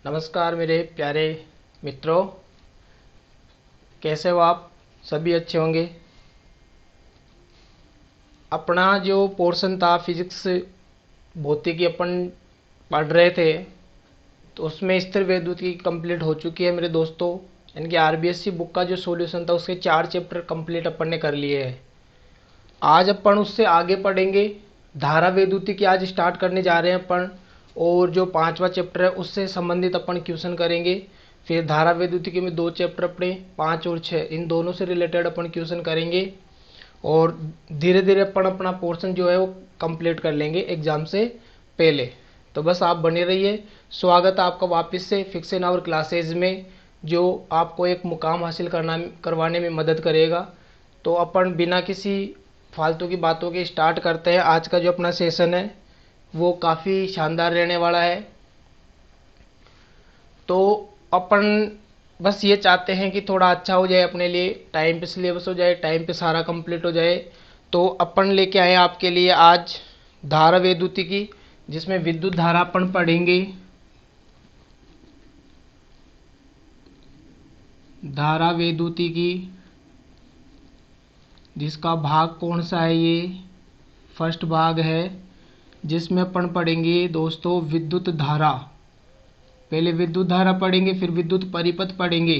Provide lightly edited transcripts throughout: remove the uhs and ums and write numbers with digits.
नमस्कार मेरे प्यारे मित्रों, कैसे हो आप? सभी अच्छे होंगे। अपना जो पोर्शन था फिजिक्स भौतिकी अपन पढ़ रहे थे, तो उसमें स्थिर वैद्युति कंप्लीट हो चुकी है मेरे दोस्तों। यानी कि आरबीएससी बुक का जो सॉल्यूशन था उसके 4 चैप्टर कंप्लीट अपन ने कर लिए हैं। आज अपन उससे आगे पढ़ेंगे। धारा वैद्युति की आज स्टार्ट करने जा रहे हैं अपन, और जो 5वां चैप्टर है उससे संबंधित अपन क्वेश्चन करेंगे। फिर धारा वैद्युतिकी में 2 चैप्टर अपने 5 और 6 इन दोनों से रिलेटेड अपन क्वेश्चन करेंगे, और धीरे धीरे अपन अपना पोर्शन जो है वो कंप्लीट कर लेंगे एग्जाम से पहले। तो बस आप बने रहिए। स्वागत है आपका वापस से फिक्स एन आवर क्लासेज में, जो आपको एक मुकाम हासिल करवाने में मदद करेगा। तो अपन बिना किसी फालतू की बातों के स्टार्ट करते हैं। आज का जो अपना सेशन है वो काफ़ी शानदार रहने वाला है। तो अपन बस ये चाहते हैं कि थोड़ा अच्छा हो जाए अपने लिए, टाइम पे सिलेबस हो जाए, टाइम पे सारा कंप्लीट हो जाए। तो अपन लेके आए आपके लिए आज धारा वैद्युतिकी, जिसमें विद्युत धारा अपन पढ़ेंगे। धारा वैद्युतिकी जिसका भाग कौन सा है? ये फर्स्ट भाग है, जिसमें अपन पढ़ेंगे दोस्तों विद्युत धारा। पहले विद्युत धारा पढ़ेंगे, फिर विद्युत परिपथ पढ़ेंगे।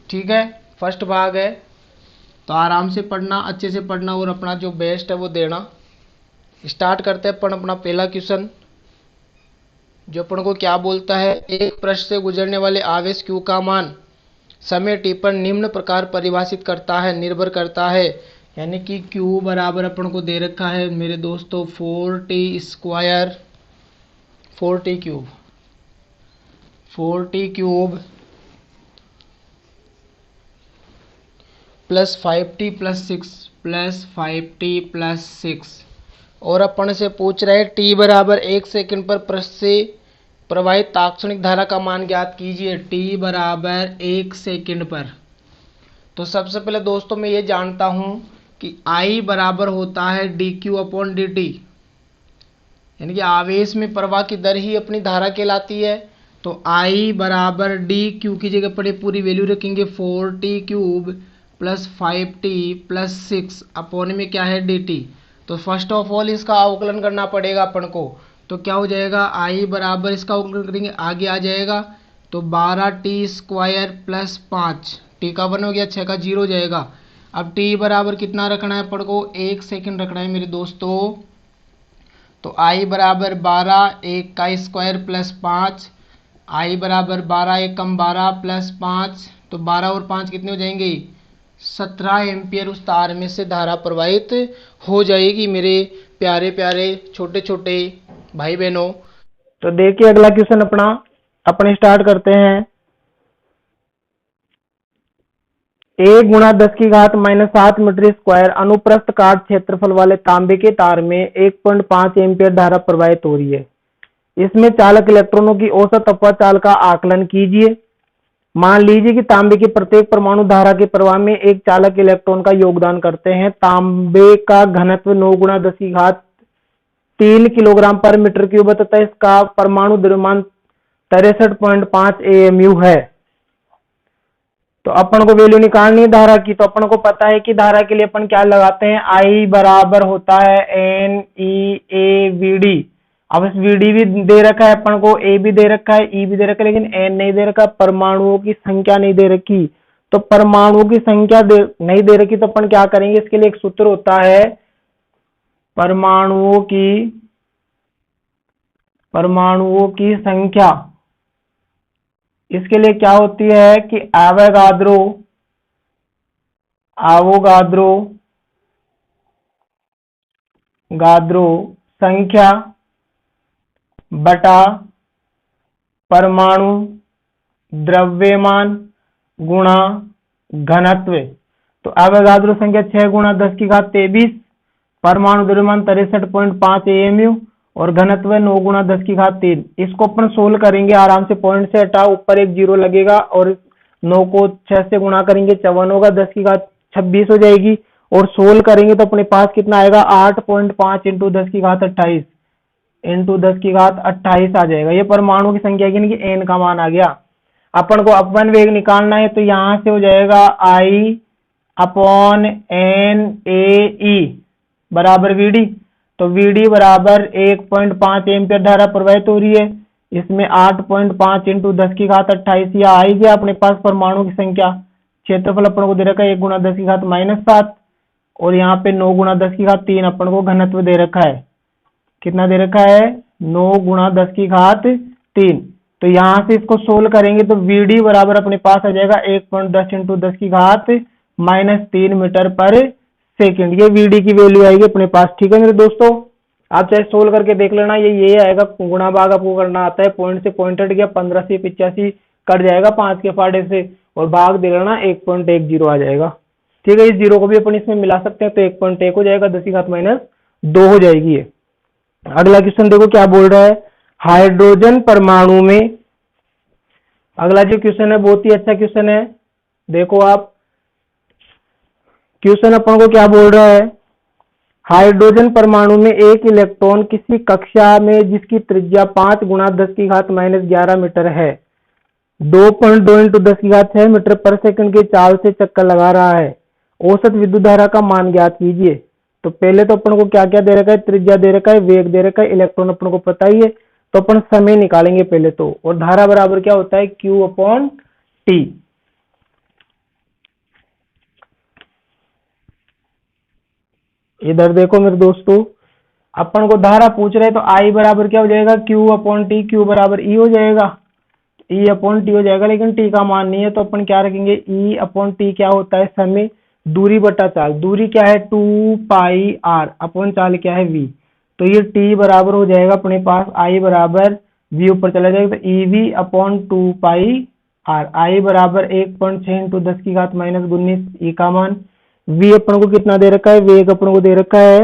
ठीक है, फर्स्ट भाग है, तो आराम से पढ़ना, अच्छे से पढ़ना और अपना जो बेस्ट है वो देना। स्टार्ट करते हैं अपन अपना पहला क्वेश्चन, जो अपन को क्या बोलता है। एक पृष्ठ से गुजरने वाले आवेश Q का मान समय t पर निम्न प्रकार परिभाषित करता है, निर्भर करता है। यानी कि Q बराबर अपन को दे रखा है मेरे दोस्तों 4t square, 4t cube, 4t cube plus 5t plus 6 plus 5t plus 6। और अपन से पूछ रहा है t बराबर 1 सेकंड पर पृष्ठ से प्रवाहित तात्क्षणिक धारा का मान ज्ञात कीजिए। t बराबर 1 सेकंड पर। तो सबसे पहले दोस्तों मैं ये जानता हूं कि I बराबर होता है dq अपॉन dt, यानी कि आवेश में प्रवाह की दर ही अपनी धारा कहलाती है। तो I बराबर dq की जगह पर पूरी वैल्यू रखेंगे 4t cube plus 5t plus 6 upon में क्या है dt। तो फर्स्ट ऑफ ऑल इसका अवकलन करना पड़ेगा अपन को। तो क्या हो जाएगा, I बराबर इसका अवकलन करेंगे, आगे आ जाएगा तो 12t स्क्वायर प्लस 5, t का 1 हो गया, 6 का 0 हो जाएगा। अब t बराबर कितना रखना है अपन को? 1 सेकंड रखना है मेरे दोस्तों। तो I बराबर 12, 1 का स्क्वायर प्लस 5, I बराबर 12 1 कम 12 प्लस 5, तो 12 और 5 कितने हो जाएंगे? 17 एम्पियर उस तार में से धारा प्रवाहित हो जाएगी मेरे प्यारे प्यारे छोटे छोटे भाई बहनों। तो देखिए अगला क्वेश्चन अपने स्टार्ट करते हैं। 1 × 10⁻⁷ मीटर स्क्वायर अनुप्रस्थ काट क्षेत्रफल वाले तांबे के तार में 1.5 एम्पियर धारा प्रवाहित हो रही है। इसमें चालक इलेक्ट्रॉनों की औसत अपचाल का आकलन कीजिए। मान लीजिए कि तांबे के प्रत्येक परमाणु धारा के प्रवाह में एक चालक इलेक्ट्रॉन का योगदान करते हैं। तांबे का घनत्व 9 × 10⁻³ किलोग्राम पर मीटर क्यूब तथा इसका परमाणु द्रव्यमान 63.5 AMU है। तो अपन को वैल्यू निकालनी है धारा की। तो अपन को पता है कि धारा के लिए अपन क्या लगाते हैं, I बराबर होता है NEAVD। अब इस VD भी दे रखा है अपन को, A भी दे रखा है, E भी दे रखा है, लेकिन N नहीं दे रखा, परमाणुओं की संख्या नहीं दे रखी। तो परमाणुओं की संख्या नहीं दे रखी, तो अपन क्या करेंगे, इसके लिए एक सूत्र होता है परमाणुओं की संख्या। इसके लिए क्या होती है कि एवोगाद्रो संख्या बटा परमाणु द्रव्यमान गुणा घनत्व। तो एवोगाद्रो संख्या 6 × 10⁻23, परमाणु द्रव्यमान 63.5 AMU और घनत्व 9 × 10⁻3। इसको अपन सोल्व करेंगे आराम से, पॉइंट से हटाओ, ऊपर एक 0 लगेगा और 9 को 6 से गुणा करेंगे 54 होगा, 10⁻26 हो जाएगी। और सोल्व करेंगे तो अपने पास कितना आएगा, 8.5 × 10⁻28। इंटू 10 की घात 28 आ जाएगा। ये परमाणु की संख्या यानी कि n का मान आ गया। अपन को अपवन वेग निकालना है तो यहां से हो जाएगा I अपॉन एन ए ई बराबर वीडी। तो वीडी बराबर 1.5 एम्पियर धारा प्रवाहित हो रही है। इसमें 8.5 इंटू 10 की घात 28 या आ ही गया अपने पास परमाणु की संख्या। क्षेत्रफल अपन को दे रखा है 1 गुणा 10 की घात -7 और यहाँ पे 9 गुणा 10 की घात 3 अपन को घनत्व दे रखा है। कितना दे रखा है? 9 गुणा 10 की घात 3। तो यहां से इसको सोल्व करेंगे तो वीडी बराबर अपने पास आ जाएगा 1.10 इंटू 10 की घात -3 मीटर पर सेकंड। ये वीडी की वैल्यू आएगी अपने पास। ठीक है मेरे दोस्तों, आप चाहे सोल्व करके देख लेना। ये आएगा, गुणा भाग आपको करना आता है। पॉइंट से पॉइंट हट गया, 15 से 85 कट जाएगा 5 के फाड़े से और भाग दे लेना 1.10 आ जाएगा। ठीक है, इस जीरो को भी अपन इसमें मिला सकते हैं तो 1.1 हो जाएगा, 10 की घात -2 हो जाएगी ये। अगला क्वेश्चन देखो क्या बोल रहा है। हाइड्रोजन परमाणु में, अगला जो क्वेश्चन है बहुत ही अच्छा क्वेश्चन है। देखो आप, क्वेश्चन अपन को क्या बोल रहा है। हाइड्रोजन परमाणु में एक इलेक्ट्रॉन किसी कक्षा में जिसकी त्रिज्या 5 गुणा 10 की घात -11 मीटर है, 2.2 इंटू 10 की घात 6 मीटर पर सेकंड के चाल से चक्कर लगा रहा है। औसत विद्युत धारा का मान ज्ञात कीजिए। तो पहले तो अपन को क्या क्या दे रखा है, त्रिज्या दे रखा है, वेग दे रखा है, इलेक्ट्रॉन अपन को पता ही है। तो अपन समय निकालेंगे पहले तो, और धारा बराबर क्या होता है, Q अपॉन टी। इधर देखो मेरे दोस्तों, अपन को धारा पूछ रहे तो I बराबर क्या हो जाएगा, Q अपॉन टी। Q बराबर E हो जाएगा, E अपॉन टी हो जाएगा, लेकिन टी का मान नहीं है तो अपन क्या रखेंगे, E अपॉन टी क्या होता है, समय दूरी बटा चाल। दूरी क्या है 2 पाई r अपॉन चाल क्या है v। तो ये t बराबर हो जाएगा अपने पास I बराबर v ऊपर चला जाएगा तो EV upon 2 pi r। I बराबर 1.6 इंटू 10 की घात -19 E का मान। v अपन को कितना दे रखा है, वेग अपन को दे रखा है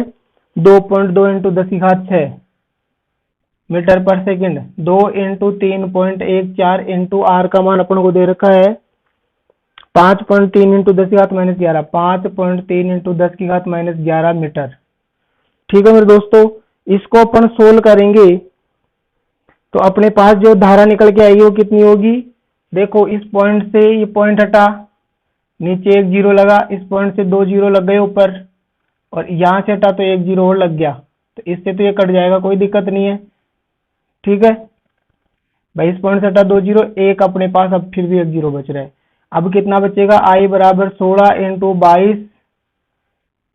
2.2 इंटू 10 की घात 6 मीटर पर सेकंड। 2 इंटू 3.14 इंटू आर का मान अपन को दे रखा है 5.3 इंटू 10 की घात -11, 5.3 इंटू 10 की घात -11 मीटर। ठीक है मेरे दोस्तों, इसको अपन सोल्व करेंगे तो अपने पास जो धारा निकल के आएगी वो कितनी होगी। देखो इस पॉइंट से ये पॉइंट हटा, नीचे 1 जीरो लगा, इस पॉइंट से 2 जीरो लग गए ऊपर, और यहां से हटा तो 1 जीरो और लग गया। तो इससे तो ये कट जाएगा, कोई दिक्कत नहीं है। ठीक है भाई, इस पॉइंट से हटा 2 जीरो, एक अपने पास अब फिर भी 1 जीरो बच रहा है। अब कितना बचेगा, I बराबर 16 इंटू 22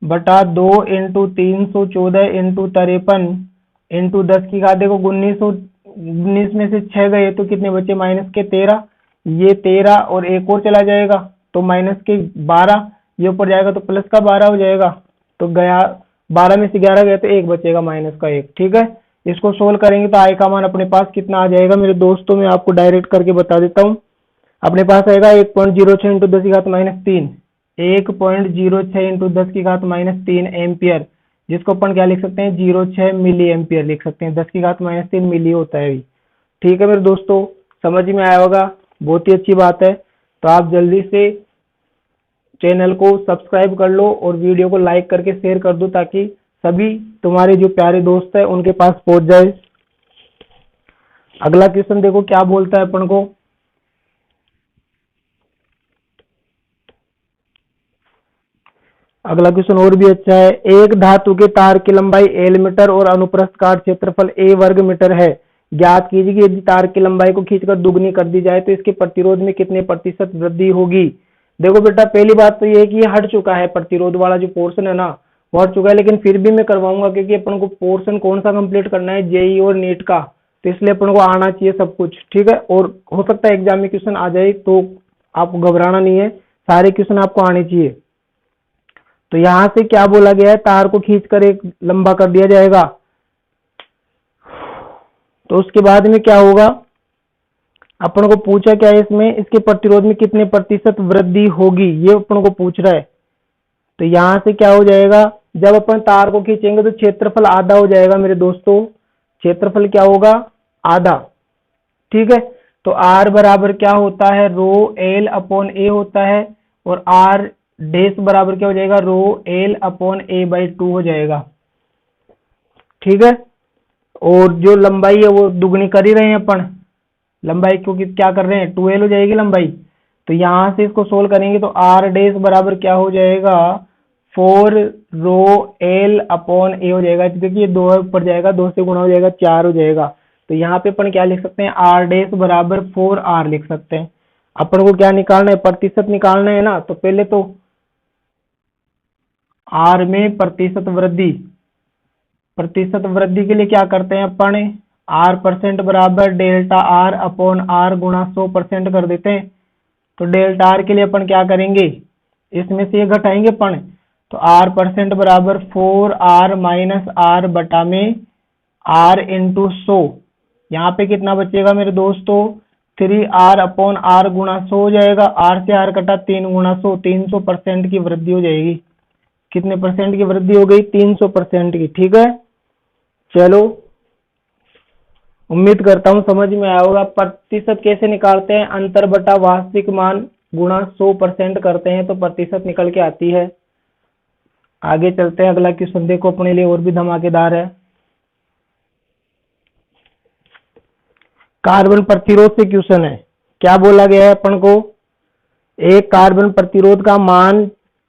बटा 2 इंटू 314 इंटू 53 इंटू 10 की घात, देखो 19 में से 6 गए तो कितने बचे, -13। ये 13 और एक और चला जाएगा तो -12, ये ऊपर जाएगा तो +12 हो जाएगा। तो गया 12 में से 11 गया तो एक बचेगा -1। ठीक है, इसको सोल्व करेंगे तो I का मान अपने पास कितना आ जाएगा मेरे दोस्तों, मैं आपको डायरेक्ट करके बता देता हूँ। अपने पास आएगा 1.06 इंटू 10 की घात -3, 1.06 इंटू 10 की घात -3 एम्पियर, जिसको अपन क्या लिख सकते हैं, 0.6 मिली एम्पियर लिख सकते हैं। 10 की घात -3 मिली होता है। ठीक है मेरे दोस्तों, समझ में आया होगा, बहुत ही अच्छी बात है। तो आप जल्दी से चैनल को सब्सक्राइब कर लो और वीडियो को लाइक करके शेयर कर दो ताकि सभी तुम्हारे जो प्यारे दोस्त है उनके पास पहुंच जाए। अगला क्वेश्चन देखो क्या बोलता है अपन को। अगला क्वेश्चन और भी अच्छा है। एक धातु के तार की लंबाई L मीटर और अनुप्रस्थ काट क्षेत्रफल A वर्ग मीटर है। ज्ञात कीजिए कि यदि तार की लंबाई को खींचकर दुगनी कर दी जाए तो इसके प्रतिरोध में कितने प्रतिशत वृद्धि होगी। देखो बेटा, पहली बात तो ये है कि ये हट चुका है, प्रतिरोध वाला जो पोर्शन है ना वो हट चुका है, लेकिन फिर भी मैं करवाऊंगा क्योंकि अपन को पोर्शन कौन सा कंप्लीट करना है, जेई और नीट का, तो इसलिए अपन को आना चाहिए सब कुछ। ठीक है, और हो सकता है एग्जाम में क्वेश्चन आ जाए तो आपको घबराना नहीं है, सारे क्वेश्चन आपको आने चाहिए। तो यहां से क्या बोला गया है, तार को खींचकर एक लंबा कर दिया जाएगा तो उसके बाद में क्या होगा, अपन को पूछा क्या है इसमें, इसके प्रतिरोध में कितने प्रतिशत वृद्धि होगी, ये अपन को पूछ रहा है। तो यहां से क्या हो जाएगा, जब अपन तार को खींचेंगे तो क्षेत्रफल आधा हो जाएगा मेरे दोस्तों, क्षेत्रफल क्या होगा, आधा। ठीक है, तो आर बराबर क्या होता है, रो एल अपॉन ए होता है, और आर डैश बराबर क्या हो जाएगा, rho L upon A by 2 हो जाएगा। ठीक है, और जो लंबाई है वो दुगनी कर ही रहे हैं अपन, लंबाई क्योंकि क्या कर रहे हैं 2l हो जाएगी लंबाई। तो यहां से इसको सोल्व करेंगे तो r डैश बराबर क्या हो जाएगा 4 रो l अपॉन a हो जाएगा। देखिए 2 ऊपर जाएगा, 2 से गुणा हो जाएगा 4 हो जाएगा। तो यहाँ पे अपन क्या लिख सकते हैं r डैश बराबर 4r लिख सकते हैं। अपन को क्या निकालना है, प्रतिशत निकालना है ना। तो पहले तो r में प्रतिशत वृद्धि, प्रतिशत वृद्धि के लिए क्या करते हैं अपन r परसेंट बराबर डेल्टा r अपॉन r गुणा 100% कर देते हैं। तो डेल्टा r के लिए अपन क्या करेंगे, इसमें से ये घटाएंगे अपन। तो r परसेंट बराबर 4r माइनस r बटा में r इंटू 100। यहाँ पे कितना बचेगा मेरे दोस्तों 3r अपॉन r गुणा 100 हो जाएगा। r से r कटा 3 गुणा 100, 300% की वृद्धि हो जाएगी। कितने परसेंट की वृद्धि हो गई 300% की। ठीक है, चलो उम्मीद करता हूं समझ में आया होगा। प्रतिशत कैसे निकालते हैं, अंतर बटा वास्तविक मान गुणा 100% करते हैं तो प्रतिशत निकल के आती है। आगे चलते हैं, अगला क्वेश्चन देखो अपने लिए और भी धमाकेदार है। कार्बन प्रतिरोध से क्वेश्चन है। क्या बोला गया है अपन को, एक कार्बन प्रतिरोध का मान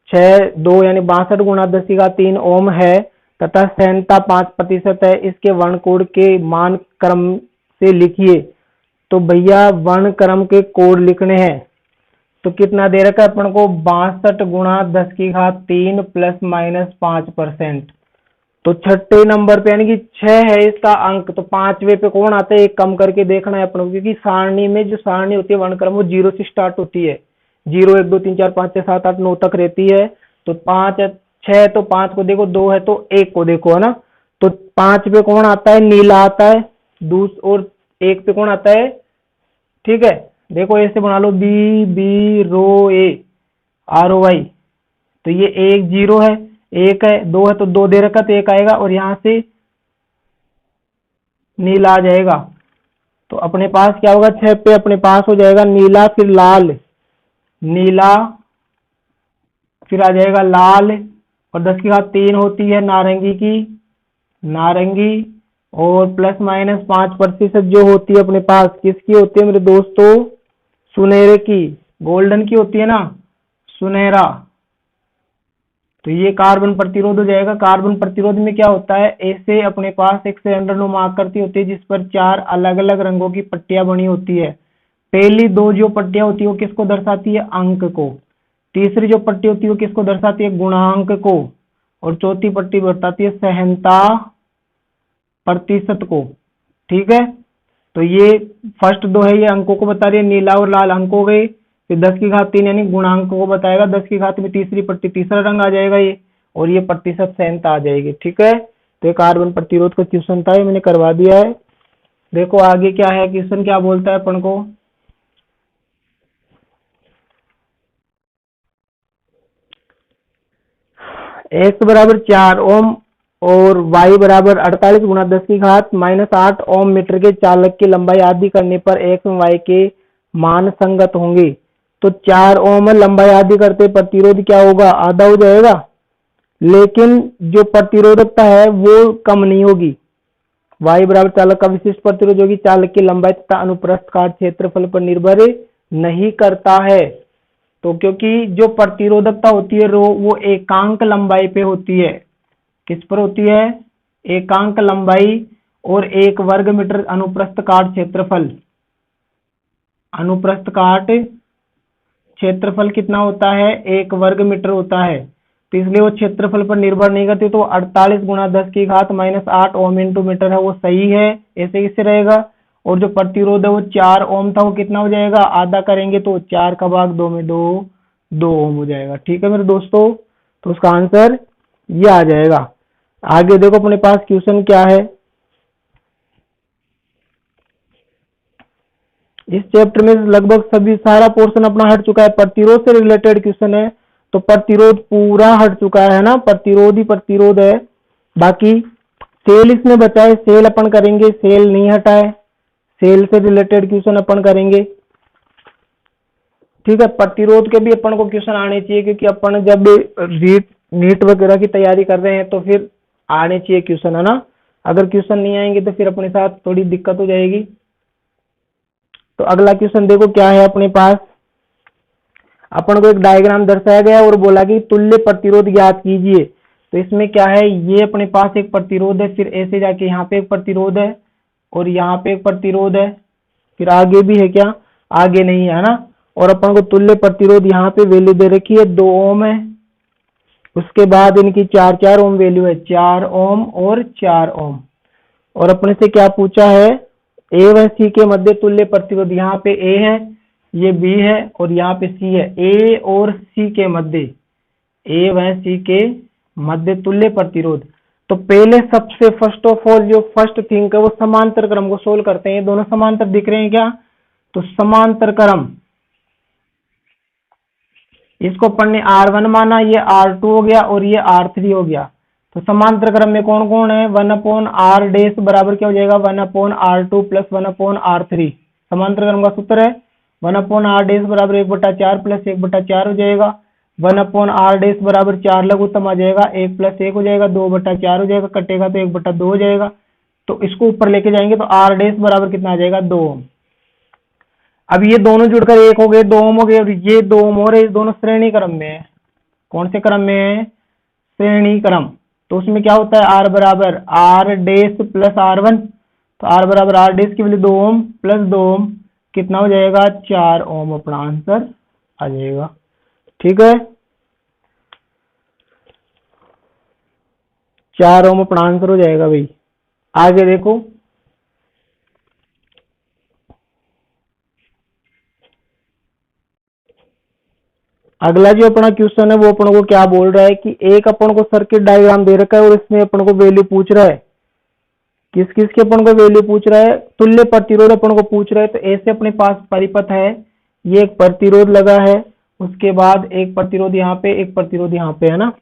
6.2 यानी 62 गुणा 10⁻³ ओम है तथा सहनता 5% है। इसके वर्णकोड के मान क्रम से लिखिए। तो भैया वर्ण क्रम के कोड लिखने हैं। तो कितना दे रखा है अपन को 62 गुणा 10⁻³ प्लस माइनस 5%। तो छठे नंबर पे यानी कि 6 है इसका अंक, तो 5वें पे कौन आता है एक कम करके देखना है अपन को। क्योंकि सारणी में जो सारणी होती है वर्णक्रम वो 0 से स्टार्ट होती है, 0 1 2 3 4 5 6 7 8 9 तक रहती है। तो 5 6 तो 5 को देखो, 2 है तो 1 को देखो, है ना। तो 5 पे कौन आता है नीला आता है, और 1 पे कौन आता है, ठीक है। देखो ऐसे बना लो बी बी रो ए आर ओ वाई। तो ये 1 0 है, 1 है, 2 है तो 2 दे रखा तो 1 आएगा और यहां से नीला आ जाएगा। तो अपने पास क्या होगा 6 पे अपने पास हो जाएगा नीला, फिर लाल, नीला, फिर आ जाएगा लाल, और 10⁻³ होती है नारंगी की, नारंगी, और प्लस माइनस 5% जो होती है अपने पास किसकी होती है मेरे दोस्तों, सुनहरे की, गोल्डन की होती है ना, सुनहरा। तो ये कार्बन प्रतिरोध हो जाएगा। कार्बन प्रतिरोध में क्या होता है, ऐसे अपने पास एक सिलेंडरनुमा आकृति होती है जिस पर 4 अलग अलग रंगों की पट्टियां बनी होती है। पहली 2 जो पट्टियां होती है वो किसको दर्शाती है, अंक को। तीसरी जो पट्टी होती है वो किसको दर्शाती है, गुणांक को। और चौथी पट्टी बताती है सहनता प्रतिशत को। ठीक है, तो ये फर्स्ट 2 है ये अंकों को बता रही है, नीला और लाल अंक हो गए। फिर 10⁻³ यानी गुणांक को बताएगा, 10⁻³ में तीसरी पट्टी तीसरा रंग आ जाएगा ये, और ये प्रतिशत सहनता आ जाएगी। ठीक है, तो ये कार्बन प्रतिरोध का क्वेश्चन था, ये मैंने करवा दिया है। देखो आगे क्या है क्वेश्चन, क्या बोलता है अपन को, x बराबर 4 ओम और y बराबर 48 गुणा 10⁻⁻8 ओम मीटर के चालक की लंबाई आदि करने पर x और y के मान संगत होंगे। तो 4 ओम लंबाई आदि करते प्रतिरोध क्या होगा, आधा हो जाएगा। लेकिन जो प्रतिरोधकता है वो कम नहीं होगी। y बराबर चालक का विशिष्ट प्रतिरोध होगी, चालक की लंबाई तथा अनुप्रस्थ काट क्षेत्रफल पर निर्भर नहीं करता है। तो क्योंकि जो प्रतिरोधकता होती है रो वो एकांक लंबाई पे होती है, किस पर होती है, एकांक लंबाई, और 1 वर्ग मीटर अनुप्रस्थ काट क्षेत्रफल। अनुप्रस्थ काट क्षेत्रफल कितना होता है, 1 वर्ग मीटर होता है। तो इसलिए वो क्षेत्रफल पर निर्भर नहीं करती। तो 48 गुणा 10⁻⁻8 ओम इंटू मीटर है वो सही है, ऐसे किससे रहेगा। और जो प्रतिरोध है वो 4 ओम था, वो कितना हो जाएगा, आधा करेंगे तो 4 का भाग 2 में 2 2 ओम हो जाएगा। ठीक है मेरे दोस्तों, तो उसका आंसर ये आ जाएगा। आगे देखो अपने पास क्वेश्चन क्या है, इस चैप्टर में लगभग सभी सारा पोर्शन अपना हट चुका है, प्रतिरोध से रिलेटेड क्वेश्चन है। तो प्रतिरोध पूरा हट चुका है ना, प्रतिरोध ही प्रतिरोध है। बाकी सेल इसमें बचा है, सेल अपन करेंगे, सेल नहीं हटा है, सेल से रिलेटेड क्वेश्चन अपन करेंगे। ठीक है, प्रतिरोध के भी अपन को क्वेश्चन आने चाहिए, क्योंकि अपन जब नीट वगैरह की तैयारी कर रहे हैं तो फिर आने चाहिए क्वेश्चन, है ना। अगर क्वेश्चन नहीं आएंगे तो फिर अपने साथ थोड़ी दिक्कत हो जाएगी। तो अगला क्वेश्चन देखो क्या है अपने पास। अपन को एक डायग्राम दर्शाया गया और बोला कि तुल्य प्रतिरोध ज्ञात कीजिए। तो इसमें क्या है, ये अपने पास एक प्रतिरोध है, फिर ऐसे जाके यहाँ पे एक प्रतिरोध है और यहाँ पे एक प्रतिरोध है, फिर आगे भी है क्या, आगे नहीं है ना। और अपन को तुल्य प्रतिरोध यहाँ पे वैल्यू दे रखी है 2 ओम है, उसके बाद इनकी 4 ओम वैल्यू है, 4 ओम और 4 ओम। और अपने से क्या पूछा है, ए व सी के मध्य तुल्य प्रतिरोध, यहाँ पे ए है, ये बी है और यहाँ पे सी है। ए और सी के मध्य, ए व सी के मध्य तुल्य प्रतिरोध। तो पहले सबसे फर्स्ट ऑफ ऑल जो फर्स्ट थिंग है वो समांतर क्रम को सोल्व करते हैं। ये दोनों समांतर दिख रहे हैं क्या, तो समांतर क्रम, इसको अपन ने R1 माना, ये R2 हो गया और ये R3 हो गया। तो समांतर क्रम में कौन कौन है, 1/r डैश बराबर क्या हो जाएगा, 1/r2 प्लस 1/r3। समांतर क्रम का सूत्र है 1/r डैश बराबर 1/4 प्लस 1/4 हो जाएगा। 1/r डैश बराबर 4 लघुत्तम आ जाएगा, 1 प्लस 1 हो जाएगा, 2/4 हो जाएगा, कटेगा तो 1/2 हो जाएगा। तो इसको ऊपर लेके जाएंगे तो r डैश बराबर कितना आ जाएगा, 2 ओम। अब ये दोनों जुड़कर 1 हो गए, 2 ओम हो गए, और ये 2 ओम और ये दोनों श्रेणी क्रम में है। कौन से क्रम में है, श्रेणी क्रम। तो उसमें क्या होता है, r बराबर r डैश प्लस r1। तो r बराबर r डैश की वैल्यू 2 ओम प्लस 2 ओम कितना हो जाएगा, 4 ओम अपना आंसर आ जाएगा। ठीक है, 4 ओम अपना आंसर हो जाएगा भाई। आगे देखो, अगला जो अपना क्वेश्चन है वो अपन को क्या बोल रहा है कि एक अपन को सर्किट डायग्राम दे रखा है और इसमें अपन को वैल्यू पूछ रहा है, किस किस के अपन को वैल्यू पूछ रहा है, तुल्य प्रतिरोध अपन को पूछ रहा है। तो ऐसे अपने पास परिपथ है, ये एक प्रतिरोध लगा है, उसके बाद एक प्रतिरोध यहाँ पे, एक प्रतिरोध यहाँ पे, है ना।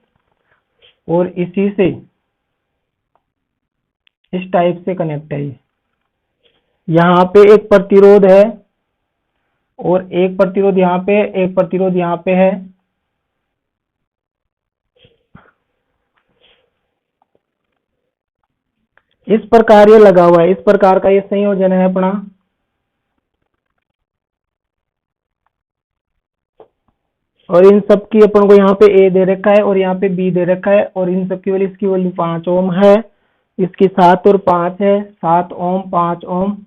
और इसी से इस टाइप से कनेक्ट है, यहाँ पे एक प्रतिरोध है और एक प्रतिरोध यहाँ पे, एक प्रतिरोध यहाँ पे है। इस प्रकार ये लगा हुआ है, इस प्रकार का ये संयोजन है अपना। और इन सब की अपन को यहाँ पे ए दे रखा है और यहाँ पे बी दे रखा है, और इन सब की वैल्यू, इसकी वैल्यू 5 ओम है, इसकी 7 और 5 है, 7 ओम 5 ओम।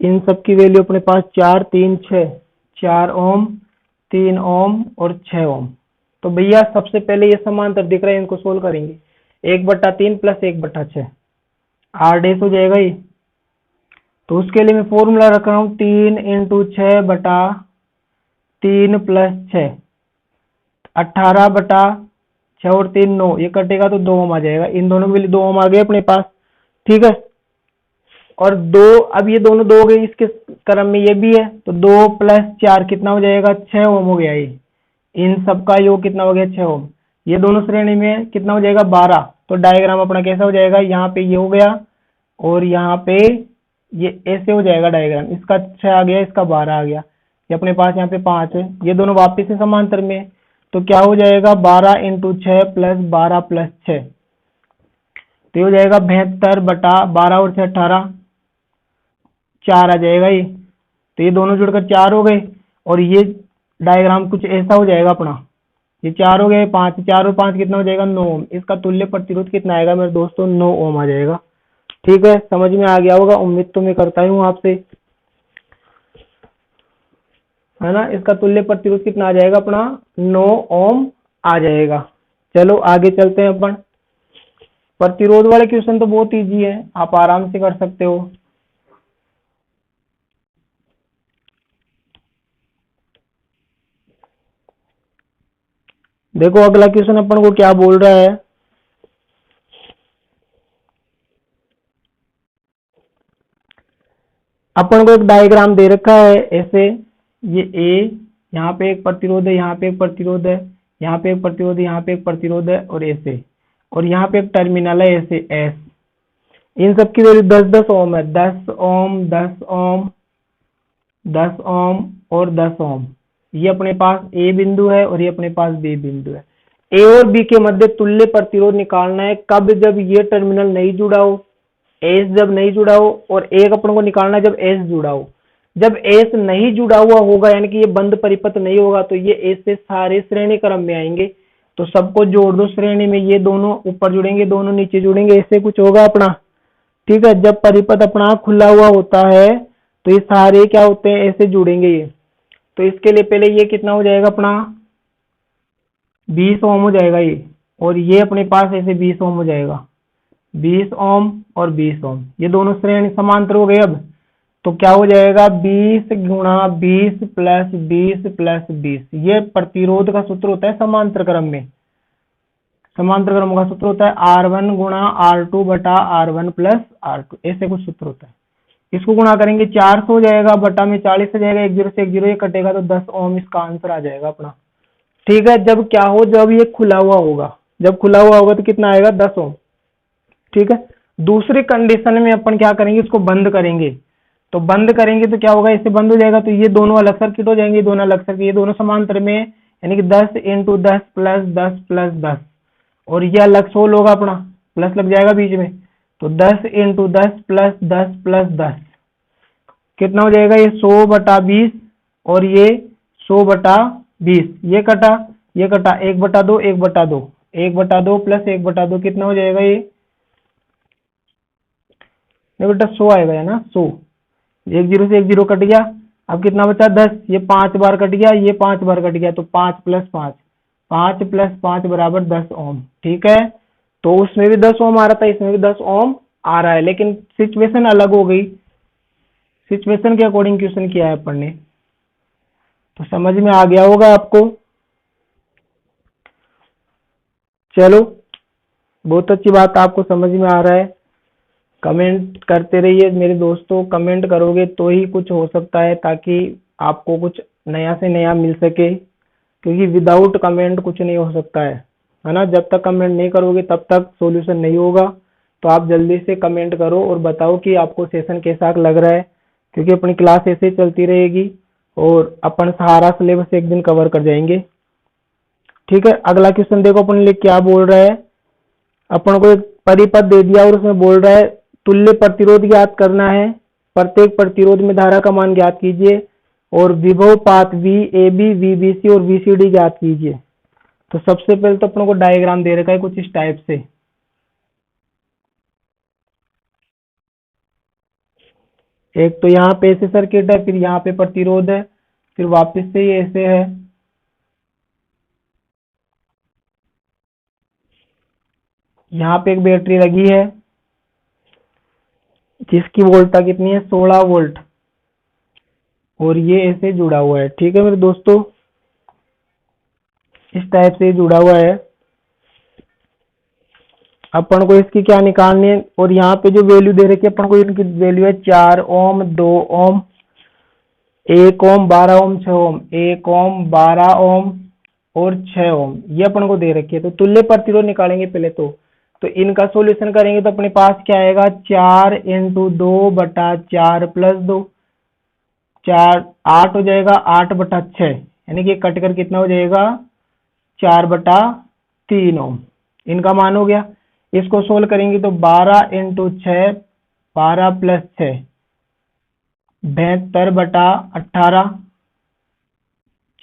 इन सब की वैल्यू अपने पास 4 3 6, 4 ओम 3 ओम और 6 ओम। तो भैया सबसे पहले ये समांतर दिख रहे हैं, इनको सोल्व करेंगे। 1/3 प्लस 1/6 r डैश हो जाएगा ये। तो उसके लिए मैं फॉर्मूला रख रहा हूँ 3 × 6/3 प्लस 6, 18/6 और 3 9, ये कटेगा तो 2 ओम आ जाएगा। इन दोनों के लिए 2 ओम आ गए अपने पास। ठीक है, और 2, अब ये दोनों 2 हो गए, इसके क्रम में ये भी है, तो 2 + 4 कितना हो जाएगा, 6 ओम हो गया। ये इन सब का योग कितना हो गया, 6 ओम। ये दोनों श्रेणी में कितना हो जाएगा, 12। तो डायग्राम अपना कैसा हो जाएगा, यहाँ पे ये हो गया और यहाँ पे ये ऐसे हो जाएगा डायग्राम। इसका 6 आ गया, इसका 12 आ गया, ये अपने पास यहाँ पे 5 है, ये दोनों वापिस से समांतर में है। तो क्या हो जाएगा, 12 × 6 + 12 + 6, तो ये हो जाएगा 72/12 और 6 18, 4 आ जाएगा ये। तो ये दोनों जुड़कर 4 हो गए और ये डायग्राम कुछ ऐसा हो जाएगा अपना। ये 4 हो गए, 5, 4 और 5 कितना हो जाएगा, 9 ओम। इसका तुल्य प्रतिरोध कितना आएगा मेरे दोस्तों, 9 ओम आ जाएगा। ठीक है, समझ में आ गया होगा, उम्मीद तो मैं करता हूँ आपसे, है ना। इसका तुल्य प्रतिरोध कितना आ जाएगा अपना, 9 ओम आ जाएगा। चलो आगे चलते हैं अपन। प्रतिरोध वाले क्वेश्चन तो बहुत इजी है, आप आराम से कर सकते हो। देखो अगला क्वेश्चन अपन को क्या बोल रहा है, अपन को एक डायग्राम दे रखा है ऐसे, ये ए, यहाँ पे एक प्रतिरोध है, यहाँ पे एक प्रतिरोध है, यहाँ पे एक प्रतिरोध है, यहाँ पे एक प्रतिरोध है और ऐसे, और यहाँ पे एक टर्मिनल है ऐसे एस। इन सब की वैल्यू 10-10 ओम है, 10 ओम 10 ओम 10 ओम और 10 ओम। ये अपने पास ए बिंदु है और ये अपने पास बी बिंदु है। ए और बी के मध्य तुल्य प्रतिरोध निकालना है, कब, जब ये टर्मिनल नहीं जुड़ा हो, एस जब नहीं जुड़ा हो, और एक अपन को निकालना जब एस जुड़ा हो। जब एस नहीं जुड़ा हुआ होगा यानी कि ये बंद परिपथ नहीं होगा तो ये एस से सारे श्रेणी क्रम में आएंगे। तो सबको जोड़ दो श्रेणी में, ये दोनों ऊपर जुड़ेंगे दोनों नीचे जुड़ेंगे, ऐसे कुछ होगा अपना। ठीक है, जब परिपथ अपना खुला हुआ होता है तो ये सारे क्या होते हैं, ऐसे जुड़ेंगे ये। तो इसके लिए पहले ये कितना हो जाएगा अपना 20 ओम हो जाएगा ये, और ये अपने पास ऐसे 20 ओम हो जाएगा, 20 ओम और 20 ओम, ये दोनों श्रेणी समांतर हो गए। अब तो क्या हो जाएगा 20 गुणा 20 प्लस 20 प्लस 20, ये प्रतिरोध का सूत्र होता है समांतर क्रम में। समांतर क्रम का सूत्र होता है R1 गुणा R2 बटा R1 प्लस R2, ऐसे कुछ सूत्र होता है। इसको गुणा करेंगे 400 हो जाएगा, बटा में 40 हो जाएगा, 10 से 10 ये कटेगा तो 10 ओम इसका आंसर आ जाएगा अपना। ठीक है, जब क्या हो, जब ये खुला हुआ होगा, जब खुला हुआ होगा तो कितना आएगा 10 ओम। ठीक है, दूसरी कंडीशन में अपन क्या करेंगे, इसको बंद करेंगे। तो बंद करेंगे तो क्या होगा, इससे बंद हो जाएगा तो ये दोनों अलग सर्किट हो जाएंगे, दोनों अलग सर्किट, ये दोनों समांतर में, यानी कि 10 इंटू 10 प्लस 10 प्लस 10, और ये अलग 16 होगा अपना, प्लस लग जाएगा बीच में। तो 10 इंटू 10 प्लस 10 प्लस 10 कितना हो जाएगा, ये 100 बटा 20, और ये 100 बटा 20, ये कटा ये कटा, 1 बटा 2 1 बटा 2, 1 बटा 2 प्लस 1 बटा 2 कितना हो जाएगा, ये नहीं बेटा 100 आएगा है ना, 100, 1 जीरो से 1 जीरो कट गया। अब कितना बचा 10, ये 5 बार कट गया, ये 5 बार कट गया, तो 5 प्लस 5, 5 प्लस 5 बराबर 10 ओम। ठीक है, तो उसमें भी 10 ओम आ रहा था, इसमें भी 10 ओम आ रहा है, लेकिन सिचुएशन अलग हो गई, सिचुएशन के अकॉर्डिंग क्वेश्चन किया है अपन ने। तो समझ में आ गया होगा आपको। चलो, बहुत अच्छी बात, आपको समझ में आ रहा है। कमेंट करते रहिए मेरे दोस्तों, कमेंट करोगे तो ही कुछ हो सकता है, ताकि आपको कुछ नया से नया मिल सके, क्योंकि विदाउट कमेंट कुछ नहीं हो सकता है ना। जब तक कमेंट नहीं करोगे तब तक सॉल्यूशन नहीं होगा। तो आप जल्दी से कमेंट करो और बताओ कि आपको सेशन कैसा लग रहा है, क्योंकि अपनी क्लास ऐसे ही चलती रहेगी और अपन सारा सिलेबस एक दिन कवर कर जाएंगे। ठीक है, अगला क्वेश्चन देखो अपन लिए क्या बोल रहा है। अपन को एक परिपथ दे दिया और उसमें बोल रहा है तुल्य प्रतिरोध ज्ञात करना है, प्रत्येक प्रतिरोध में धारा का मान ज्ञात कीजिए, और विभव पाथ V A B V B C और वी सी डी ज्ञात कीजिए। तो सबसे पहले तो अपन को डायग्राम दे रखा है कुछ इस टाइप से। एक तो यहाँ पे ऐसे सर्किट है, फिर यहाँ पे प्रतिरोध है, फिर वापस से ये ऐसे है। यहाँ पे एक बैटरी लगी है जिसकी वोल्टता कितनी है 16 वोल्ट, और ये ऐसे जुड़ा हुआ है। ठीक है मेरे दोस्तों, इस टाइप से जुड़ा हुआ है। अपन को इसकी क्या निकालनी है, और यहाँ पे जो वैल्यू दे रखी है अपन को, इनकी वैल्यू है 4 ओम 2 ओम 1 ओम 12 ओम 6 ओम, 1 ओम 12 ओम और 6 ओम, ये अपन को दे रखी है। तो तुल्य प्रतिरोध निकालेंगे पहले तो इनका सॉल्यूशन करेंगे तो अपने पास क्या आएगा, 4 इंटू 2 बटा 4 प्लस 2, 4 8 हो जाएगा, 8 बटा 6, यानी कि कट कर कितना हो जाएगा 4 बटा 3 ओम, इनका मान हो गया। इसको सोल्व करेंगे तो 12 इंटू 6, 12 प्लस 6 72 बटा 18,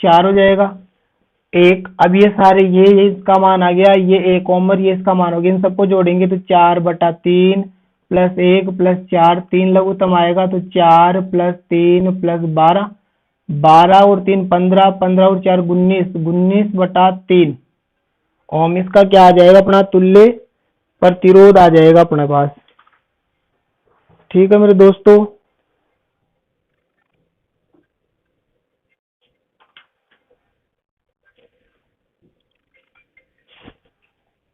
4 हो जाएगा एक। अब ये सारे ये इसका मान आ गया, ये 1 ओम और ये इसका मान हो गया, इन सबको जोड़ेंगे तो 4 बटा 3 प्लस 1 प्लस 4, 3 लघुत्तम आएगा तो 4 प्लस 3 प्लस 12, 12 और 3 15, 15 और 4 19, 19 बटा 3 ओम इसका क्या आ जाएगा अपना तुल्य प्रतिरोध आ जाएगा अपने पास। ठीक है मेरे दोस्तों,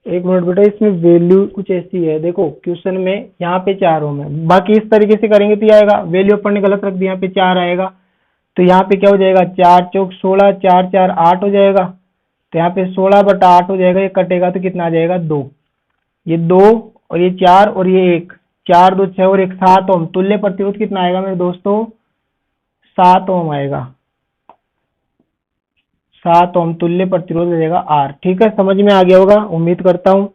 एक मिनट बेटा, इसमें वैल्यू कुछ ऐसी है, देखो क्वेश्चन में यहाँ पे 4 ओम है, बाकी इस तरीके से करेंगे तो ये आएगा, वैल्यू अपन ने गलत रख दी, यहाँ पे 4 आएगा, तो यहाँ पे क्या हो जाएगा 4 चौक 16, 4 4 8 हो जाएगा, तो यहाँ पे 16 बटा 8 हो जाएगा, ये कटेगा तो कितना आ जाएगा 2, ये 2 और ये 4 और ये 1, 4 2 6 और 1 7 ओम, तुल्य प्रतिरोध कितना आएगा मेरे दोस्तों 7 ओम आएगा, 7 ओम तुल्य प्रतिरोध हो जाएगा आर। ठीक है, समझ में आ गया होगा उम्मीद करता हूँ।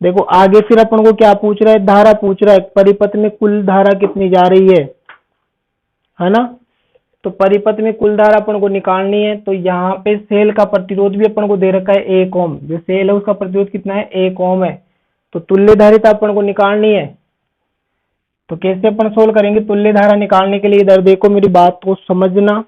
देखो आगे फिर अपन को क्या पूछ रहा है, धारा पूछ रहा है, परिपथ में कुल धारा कितनी जा रही है ना। तो परिपथ में कुल धारा अपन को निकालनी है, तो यहाँ पे सेल का प्रतिरोध भी अपन को दे रखा है 1 ओम, जो सेल है उसका प्रतिरोध कितना है 1 ओम है। तो तुल्य धारिता अपन को निकालनी है। तो कैसे अपन सोल्व करेंगे तुल्य धारा निकालने के लिए, इधर देखो मेरी बात को समझना।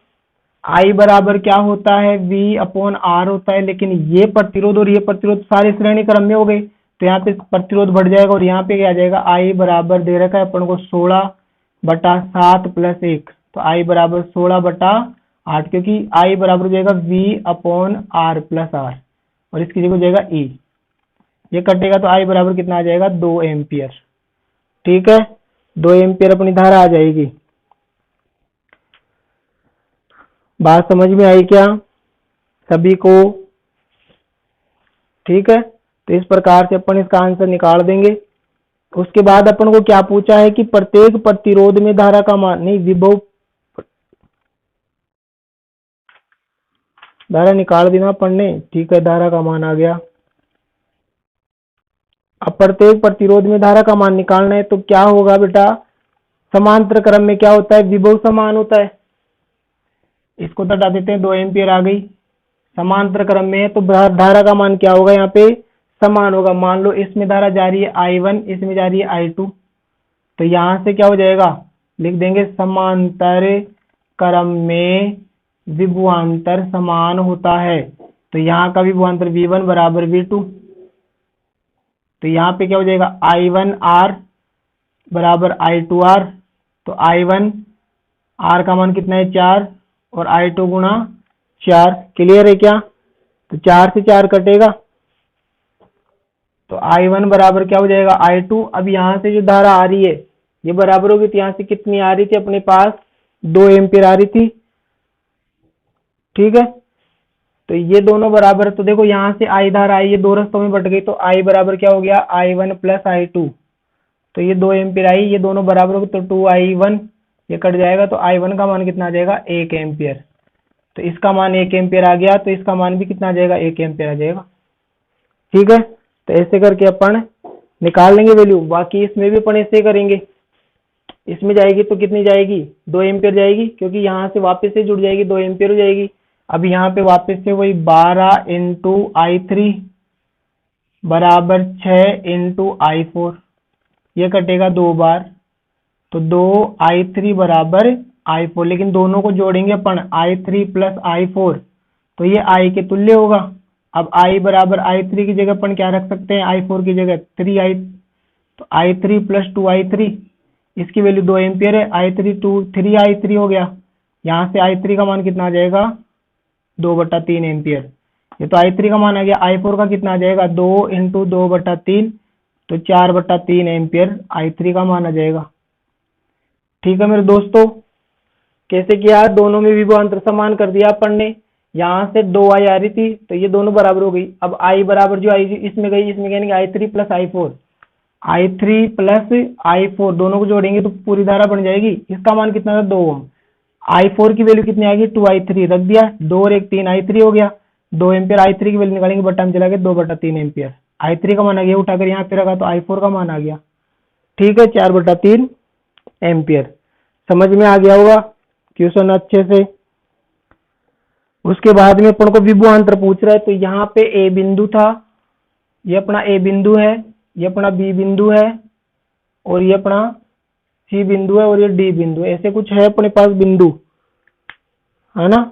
आई बराबर क्या होता है, V अपॉन आर होता है, लेकिन ये प्रतिरोध और ये प्रतिरोध सारे श्रेणी क्रम में हो गए, तो यहाँ पे प्रतिरोध बढ़ जाएगा और यहाँ पे क्या आ जाएगा, आई बराबर दे रखा है अपन को 16/7 + 1, तो आई बराबर 16/8, क्योंकि आई बराबर हो जाएगा V upon R plus R, और इसकी जगह हो जाएगा E। ये कटेगा तो आई बराबर कितना आ जाएगा, 2 एम्पियर। ठीक है, 2 एम्पियर अपनी धारा आ जाएगी। बात समझ में आई क्या सभी को? ठीक है, तो इस प्रकार से अपन इसका आंसर निकाल देंगे। उसके बाद अपन को क्या पूछा है कि प्रत्येक प्रतिरोध में धारा का मान, नहीं विभव धारा निकाल देना पढ़ने। ठीक है, धारा का मान आ गया। अब प्रत्येक प्रतिरोध में धारा का मान निकालना है, तो क्या होगा बेटा, समांतर क्रम में क्या होता है, विभव समान होता है। इसको तो हटा देते हैं, 2 एम्पियर आ गई। समांतर क्रम में है तो धारा का मान क्या होगा, यहाँ पे समान होगा। मान लो इसमें धारा जा रही है I1, इसमें जा रही है I2, तो यहां से क्या हो जाएगा, लिख देंगे समांतर क्रम में विभवांतर समान होता है। तो यहाँ का विभवांतर V1 बराबर V2, तो यहाँ पे क्या हो जाएगा, I1R बराबर I2R, तो I1 R का मान कितना है 4 और I2 गुणा 4। क्लियर है क्या? तो 4 से 4 कटेगा, तो I1 बराबर क्या हो जाएगा I2। अब यहाँ से जो धारा आ रही है ये बराबर होगी, तो यहाँ से कितनी आ रही थी अपने पास, 2 एम्पियर आ रही थी। ठीक है, तो ये दोनों बराबर, तो देखो यहाँ से I धारा आई, ये दो रास्तों में बट गई, तो I बराबर क्या हो गया, I1 प्लस I2, तो ये 2 एम्पियर आई, ये दोनों बराबर होगी, तो 2I1 ये कट जाएगा, तो I1 का मान कितना आ जाएगा, 1 एम्पियर। तो इसका मान 1 एम्पियर आ गया, तो इसका मान भी कितना आ जाएगा, 1 एम्पियर आ जाएगा। ठीक है, तो ऐसे करके अपन निकाल लेंगे वैल्यू। बाकी इसमें भी अपन ऐसे करेंगे, इसमें जाएगी तो कितनी जाएगी, 2 एम्पियर जाएगी, क्योंकि यहाँ से वापस से जुड़ जाएगी, 2 एम्पियर हो जाएगी। अब यहाँ पे वापस से वही 12 × I3 बराबर 6 × I4, ये कटेगा 2 बार, तो 2I3 बराबर I4, लेकिन दोनों को जोड़ेंगे अपन I3 प्लस I4, तो ये I के तुल्य होगा। अब I बराबर I3 की जगह अपन क्या रख सकते हैं, I4 की जगह 3I, तो I3 प्लस 2I3, इसकी वैल्यू 2 एम्पियर है, I3 3I3 हो गया। यहाँ से I3 का मान कितना आ जाएगा, 2/3 एम्पियर। ये तो I3 का मान आ गया। I4 का कितना आ जाएगा, 2 × 2/3, तो 4/3 एम्पियर I3 का मान आ जाएगा। ठीक है मेरे दोस्तों, कैसे किया, दोनों में विभवांतर समान कर दिया अपन ने। यहाँ से 2I आ रही थी, तो ये दोनों बराबर हो गई। अब I बराबर जो आई इसमें गई, इसमें यानी I3 plus I4, I3 plus I4 दोनों को जोड़ेंगे तो पूरी धारा बन जाएगी। इसका मान कितना था, 2 ओम। I4 की वैल्यू कितनी आएगी, 2I3 रख दिया, 2 और 1 3 I3 हो गया, 2 एम्पियर I3 की वैल्यू निकालेंगे, बटा में चला गया 2/3 एम्पियर। I3 का मान आ गया, उठाकर यहाँ पे रखा तो I4 का मान आ गया। ठीक है, 4/3 एम्पियर। समझ में आ गया होगा क्वेश्चन अच्छे से। उसके बाद में अपन को विभवांतर पूछ रहा है, तो यहाँ पे ए बिंदु था, ये अपना ए बिंदु है, ये अपना बी बिंदु है, और ये अपना सी बिंदु है, और ये डी बिंदु है। ऐसे कुछ है अपने पास बिंदु, है ना।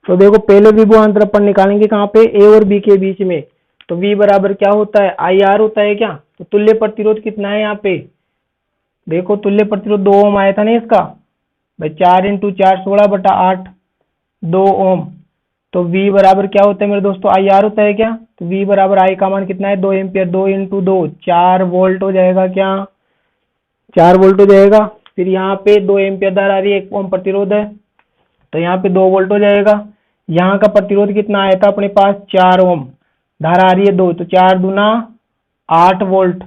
तो देखो पहले विभवांतर अपन निकालेंगे कहाँ पे, ए और बी के बीच में। तो V बराबर क्या होता है, IR होता है क्या। तो तुल्य प्रतिरोध कितना है यहाँ पे, देखो तुल्य प्रतिरोध 2 ओम आया था ना इसका, भाई 4 × 4 16/8, 2 ओम। तो V बराबर क्या होता है मेरे दोस्तों, IR होता है क्या। तो V बराबर I का मान कितना है, 2 एम्पियर, 2 × 2 4 वोल्ट हो जाएगा क्या, 4 वोल्ट हो जाएगा। फिर यहाँ पे 2 एम्पियर धारा आ रही है, 1 ओम प्रतिरोध है, तो यहाँ पे 2 वोल्ट हो जाएगा। यहाँ का प्रतिरोध कितना आया था अपने पास, 4 ओम, धारा आ रही है 2, तो 4 दूना 8 वोल्ट,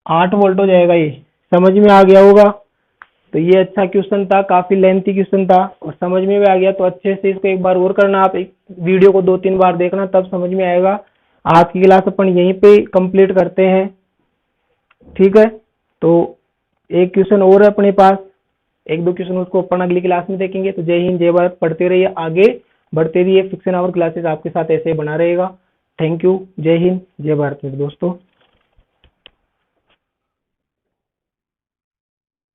8 वोल्ट हो जाएगा। ये समझ में आ गया होगा। तो ये अच्छा क्वेश्चन था, काफी लेंथी क्वेश्चन था और समझ में भी आ गया। तो अच्छे से इसको एक बार और करना, आप एक वीडियो को 2-3 बार देखना, तब समझ में आएगा। आज की क्लास अपन यहीं पे कंप्लीट करते हैं, ठीक है। तो एक क्वेश्चन और है अपने पास, 1-2 क्वेश्चन उसको अपन अगली क्लास में देखेंगे। तो जय हिंद, जय भारत, पढ़ते रहिए, आगे बढ़ते रहिए। फिक्शन आवर क्लासेस आपके साथ ऐसे ही बना रहेगा। थैंक यू, जय हिंद, जय भारत मेरे दोस्तों।